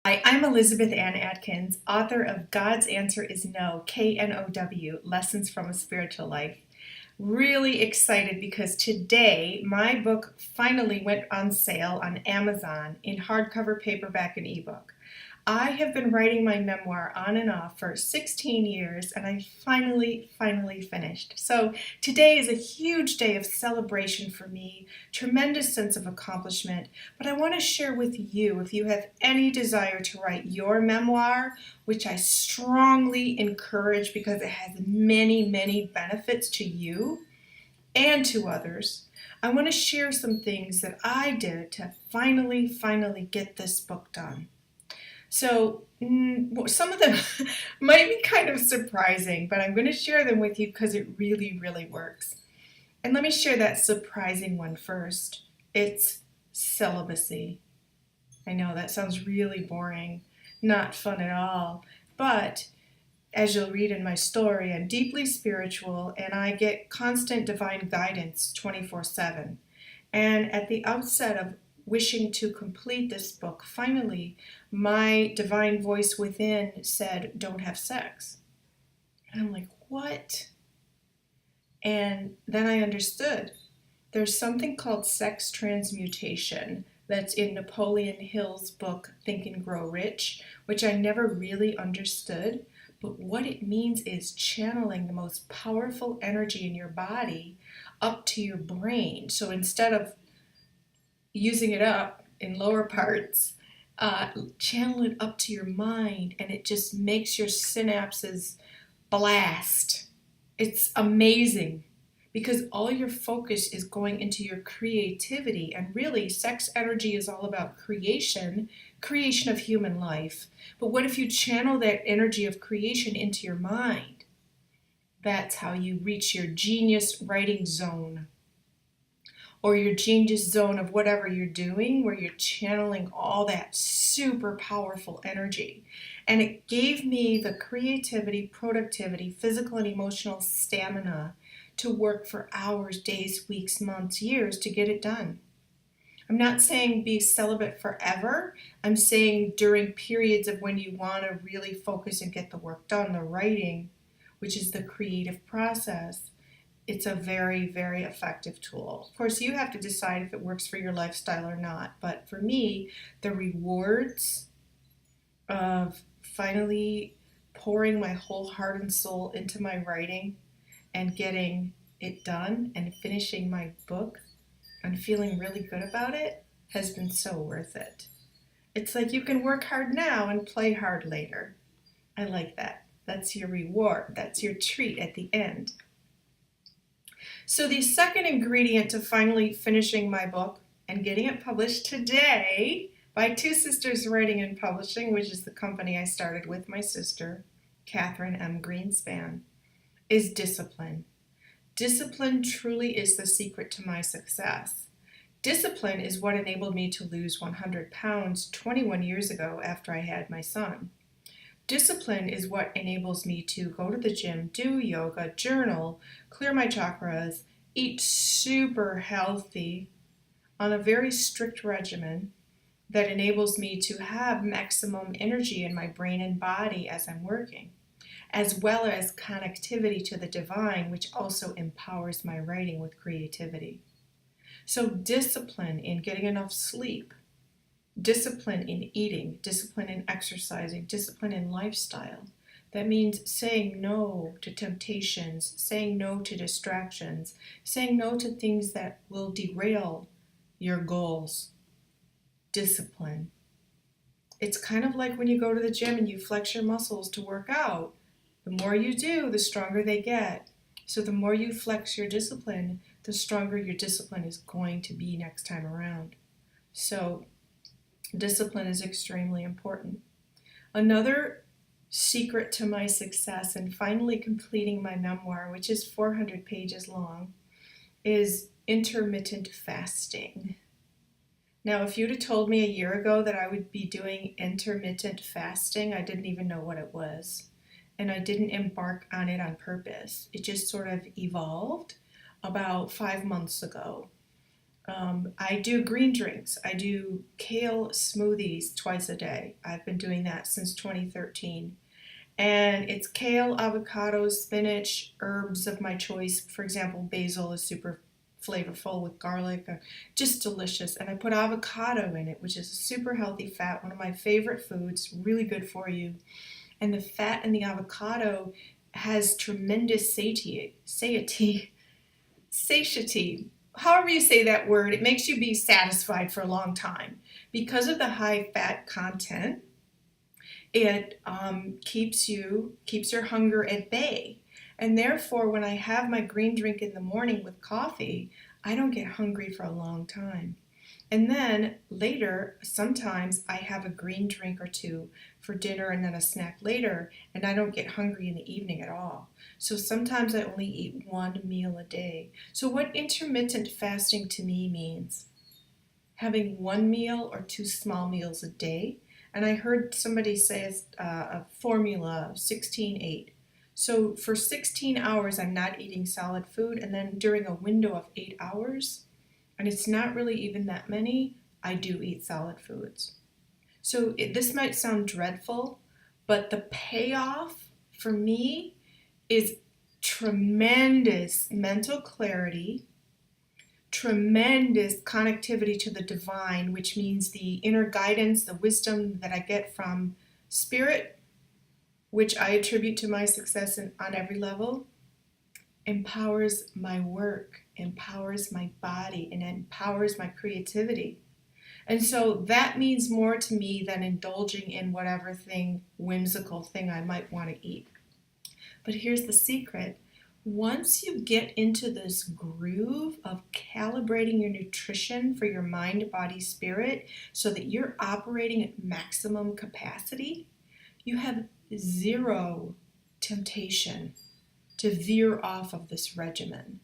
Hi, I'm Elizabeth Ann Atkins, author of God's Answer is No, KNOW, Lessons from a Spiritual Life. Really excited because today my book finally went on sale on Amazon in hardcover, paperback, and ebook. I have been writing my memoir on and off for 16 years and I finally finished. So today is a huge day of celebration for me, tremendous sense of accomplishment, but I want to share with you if you have any desire to write your memoir, which I strongly encourage because it has many benefits to you and to others. I want to share some things that I did to finally get this book done. So some of them might be kind of surprising, but I'm going to share them with you because it really works. And let me share that surprising one first. It's celibacy. I know that sounds really boring, not fun at all, but as you'll read in my story, I'm deeply spiritual and I get constant divine guidance 24/7. And at the outset of wishing to complete this book, finally, my divine voice within said, "Don't have sex." And I'm like, what? And then I understood. There's something called sex transmutation that's in Napoleon Hill's book, Think and Grow Rich, which I never really understood. But what it means is channeling the most powerful energy in your body up to your brain. So instead of using it up in lower parts, channel it up to your mind, and it just makes your synapses blast. It's amazing because all your focus is going into your creativity, and really sex energy is all about creation of human life. But what if you channel that energy of creation into your mind? That's how you reach your genius writing zone, or your genius zone of whatever you're doing, where you're channeling all that super powerful energy. And it gave me the creativity, productivity, physical and emotional stamina to work for hours, days, weeks, months, years to get it done. I'm not saying be celibate forever. I'm saying during periods of when you want to really focus and get the work done, the writing, which is the creative process. It's a very effective tool. Of course, you have to decide if it works for your lifestyle or not. But for me, the rewards of finally pouring my whole heart and soul into my writing and getting it done and finishing my book and feeling really good about it has been so worth it. It's like you can work hard now and play hard later. I like that. That's your reward. That's your treat at the end. So the second ingredient to finally finishing my book and getting it published today by Two Sisters Writing and Publishing, which is the company I started with my sister, Catherine M. Greenspan, is discipline. Discipline truly is the secret to my success. Discipline is what enabled me to lose 100 pounds 21 years ago after I had my son. Discipline is what enables me to go to the gym, do yoga, journal, clear my chakras, eat super healthy on a very strict regimen that enables me to have maximum energy in my brain and body as I'm working, as well as connectivity to the divine, which also empowers my writing with creativity. So discipline in getting enough sleep, discipline in eating, discipline in exercising, discipline in lifestyle. That means saying no to temptations, saying no to distractions, saying no to things that will derail your goals. Discipline. It's kind of like when you go to the gym and you flex your muscles to work out. The more you do, the stronger they get. So the more you flex your discipline, the stronger your discipline is going to be next time around. So discipline is extremely important. Another secret to my success in finally completing my memoir, which is 400 pages long, is intermittent fasting. Now, if you'd have told me a year ago that I would be doing intermittent fasting, I didn't even know what it was. And I didn't embark on it on purpose. It just sort of evolved about 5 months ago. I do green drinks. I do kale smoothies twice a day. I've been doing that since 2013. And it's kale, avocado, spinach, herbs of my choice. For example, basil is super flavorful with garlic, just delicious. And I put avocado in it, which is a super healthy fat, one of my favorite foods, really good for you. And the fat in the avocado has tremendous satiety, however you say that word. It makes you be satisfied for a long time. Because of the high fat content, it keeps your hunger at bay. And therefore, when I have my green drink in the morning with coffee, I don't get hungry for a long time. And then later, sometimes I have a green drink or two for dinner and then a snack later, and I don't get hungry in the evening at all. So sometimes I only eat one meal a day. So what intermittent fasting to me means, having one meal or two small meals a day. And I heard somebody say it's a formula of 16-8. So for 16 hours, I'm not eating solid food, and then during a window of 8 hours, and it's not really even that many, I do eat solid foods. So this might sound dreadful, but the payoff for me is tremendous mental clarity, tremendous connectivity to the divine, which means the inner guidance, the wisdom that I get from spirit, which I attribute to my success on every level, empowers my work, empowers my body, and empowers my creativity. And so that means more to me than indulging in whatever whimsical thing I might want to eat. But here's the secret. Once you get into this groove of calibrating your nutrition for your mind, body, spirit, so that you're operating at maximum capacity, you have zero temptation to veer off of this regimen.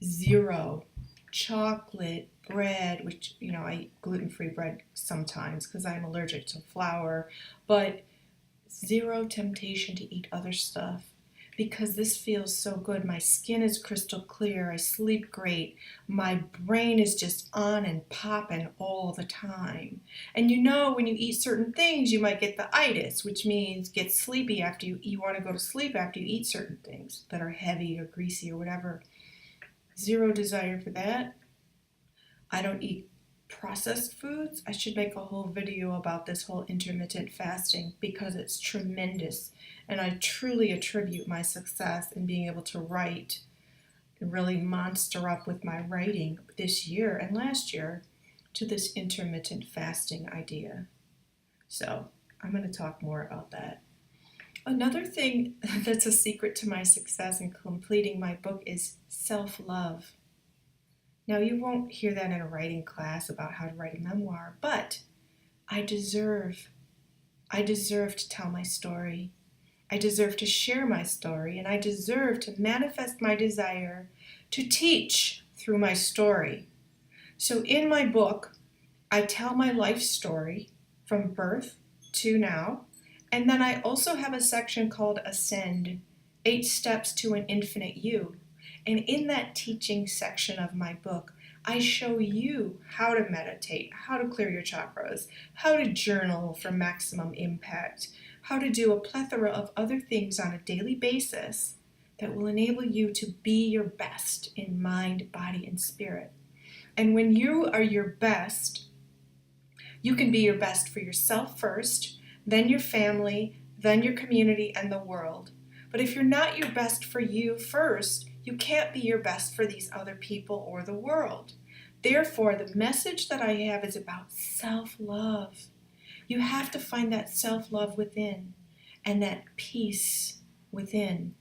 Zero. Chocolate, bread, which, I eat gluten-free bread sometimes because I'm allergic to flour, but zero temptation to eat other stuff because this feels so good. My skin is crystal clear. I sleep great. My brain is just on and popping all the time. And when you eat certain things, you might get the itis, which means get sleepy after you want to go to sleep after you eat certain things that are heavy or greasy or whatever. Zero desire for that. I don't eat processed foods. I should make a whole video about this whole intermittent fasting because it's tremendous. And I truly attribute my success in being able to write and really monster up with my writing this year and last year to this intermittent fasting idea. So I'm going to talk more about that. Another thing that's a secret to my success in completing my book is self-love. Now, you won't hear that in a writing class about how to write a memoir, but I deserve to tell my story. I deserve to share my story, and I deserve to manifest my desire to teach through my story. So in my book, I tell my life story from birth to now, and then I also have a section called Ascend, 8 Steps to an Infinite You. And in that teaching section of my book, I show you how to meditate, how to clear your chakras, how to journal for maximum impact, how to do a plethora of other things on a daily basis that will enable you to be your best in mind, body, and spirit. And when you are your best, you can be your best for yourself first, then your family, then your community, and the world. But if you're not your best for you first, you can't be your best for these other people or the world. Therefore, the message that I have is about self-love. You have to find that self-love within and that peace within.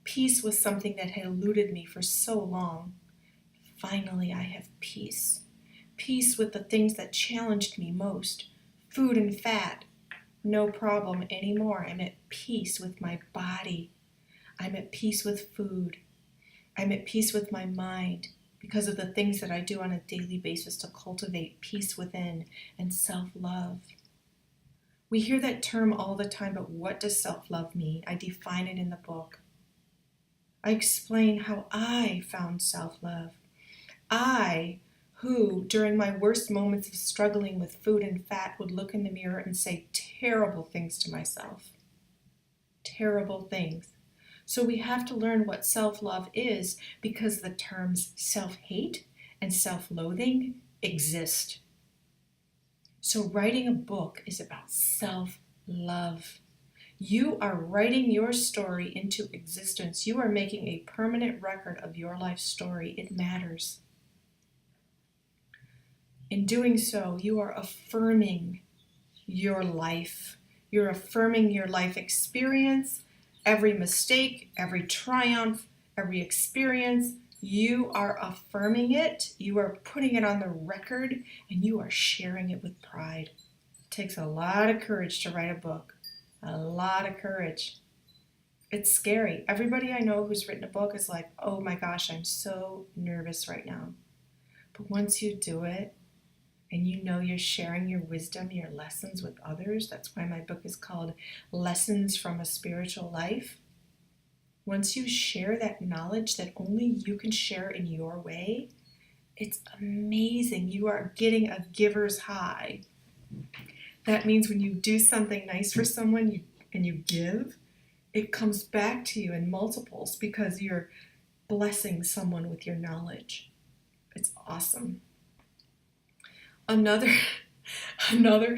Peace was something that had eluded me for so long. Finally, I have peace. Peace with the things that challenged me most. Food and fat, no problem anymore. I'm at peace with my body. I'm at peace with food. I'm at peace with my mind because of the things that I do on a daily basis to cultivate peace within and self-love. We hear that term all the time, but what does self-love mean? I define it in the book. I explain how I found self-love. I, who during my worst moments of struggling with food and fat would look in the mirror and say terrible things to myself. Terrible things. So we have to learn what self-love is because the terms self-hate and self-loathing exist. So writing a book is about self-love. You are writing your story into existence. You are making a permanent record of your life story. It matters. In doing so, you are affirming your life. You're affirming your life experience, every mistake, every triumph, every experience. You are affirming it. You are putting it on the record, and you are sharing it with pride. It takes a lot of courage to write a book. A lot of courage. It's scary. Everybody I know who's written a book is like, oh my gosh, I'm so nervous right now. But once you do it, and you know you're sharing your wisdom, your lessons with others, that's why my book is called Lessons from a Spiritual Life. Once you share that knowledge that only you can share in your way, it's amazing. You are getting a giver's high. That means when you do something nice for someone and you give, it comes back to you in multiples because you're blessing someone with your knowledge. It's awesome. Another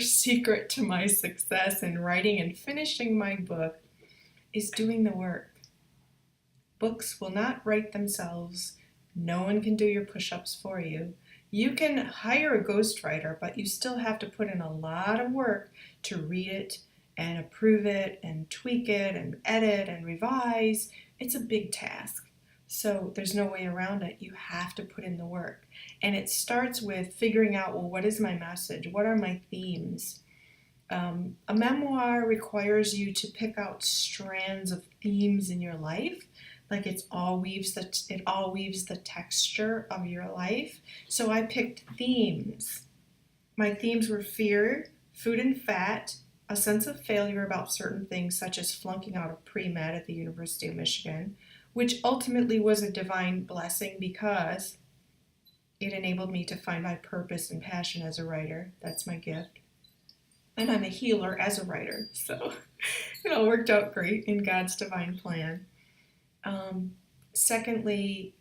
secret to my success in writing and finishing my book is doing the work. Books will not write themselves. No one can do your push-ups for you. You can hire a ghostwriter, but you still have to put in a lot of work to read it and approve it and tweak it and edit and revise. It's a big task. So there's no way around it. You have to put in the work. And it starts with figuring out, well, what is my message? What are my themes? A memoir requires you to pick out strands of themes in your life. Like it all weaves the texture of your life. So I picked themes. My themes were fear, food and fat, a sense of failure about certain things, such as flunking out of pre-med at the University of Michigan, which ultimately was a divine blessing because it enabled me to find my purpose and passion as a writer. That's my gift. And I'm a healer as a writer. So it all worked out great in God's divine plan. Secondly,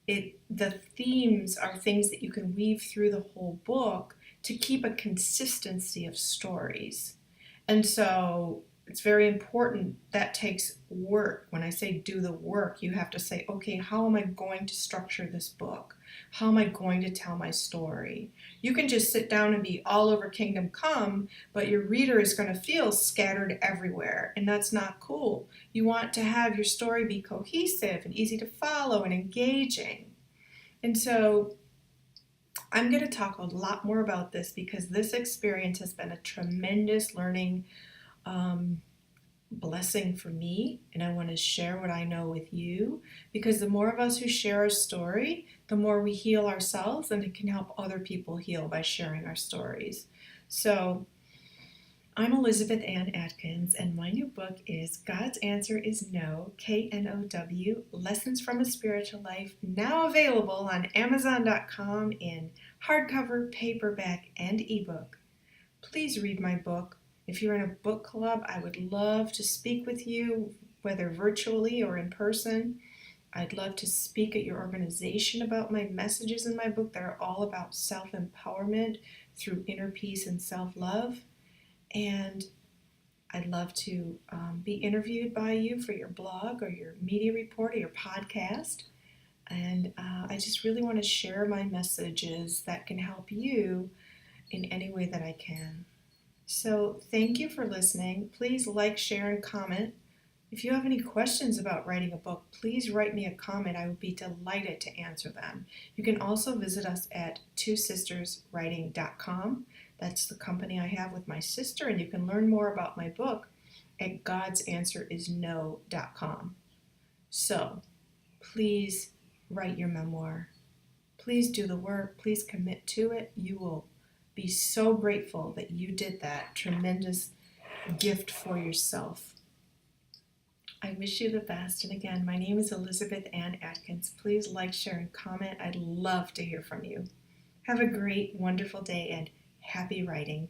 the themes are things that you can weave through the whole book to keep a consistency of stories. And so it's very important. That takes work. When I say do the work, you have to say, okay, how am I going to structure this book? How am I going to tell my story? You can just sit down and be all over Kingdom Come, but your reader is going to feel scattered everywhere, and that's not cool. You want to have your story be cohesive and easy to follow and engaging. And so I'm going to talk a lot more about this because this experience has been a tremendous learning blessing for me, and I want to share what I know with you because the more of us who share our story, the more we heal ourselves, and it can help other people heal by sharing our stories. So I'm Elizabeth Ann Atkins, and my new book is God's Answer is No, K-N-O-W, Lessons from a Spiritual Life, now available on Amazon.com in hardcover, paperback, and ebook. Please read my book. If you're in a book club, I would love to speak with you, whether virtually or in person. I'd love to speak at your organization about my messages in my book that are all about self-empowerment through inner peace and self-love. And I'd love to be interviewed by you for your blog or your media report or your podcast. And I just really want to share my messages that can help you in any way that I can. So thank you for listening. Please like, share, and comment. If you have any questions about writing a book, please write me a comment. I would be delighted to answer them. You can also visit us at twosisterswriting.com. That's the company I have with my sister, and you can learn more about my book at godsanswerisno.com. So please write your memoir. Please do the work. Please commit to it. You will be so grateful that you did that tremendous gift for yourself. I wish you the best. And again, my name is Elizabeth Ann Atkins. Please like, share, and comment. I'd love to hear from you. Have a great, wonderful day and happy writing.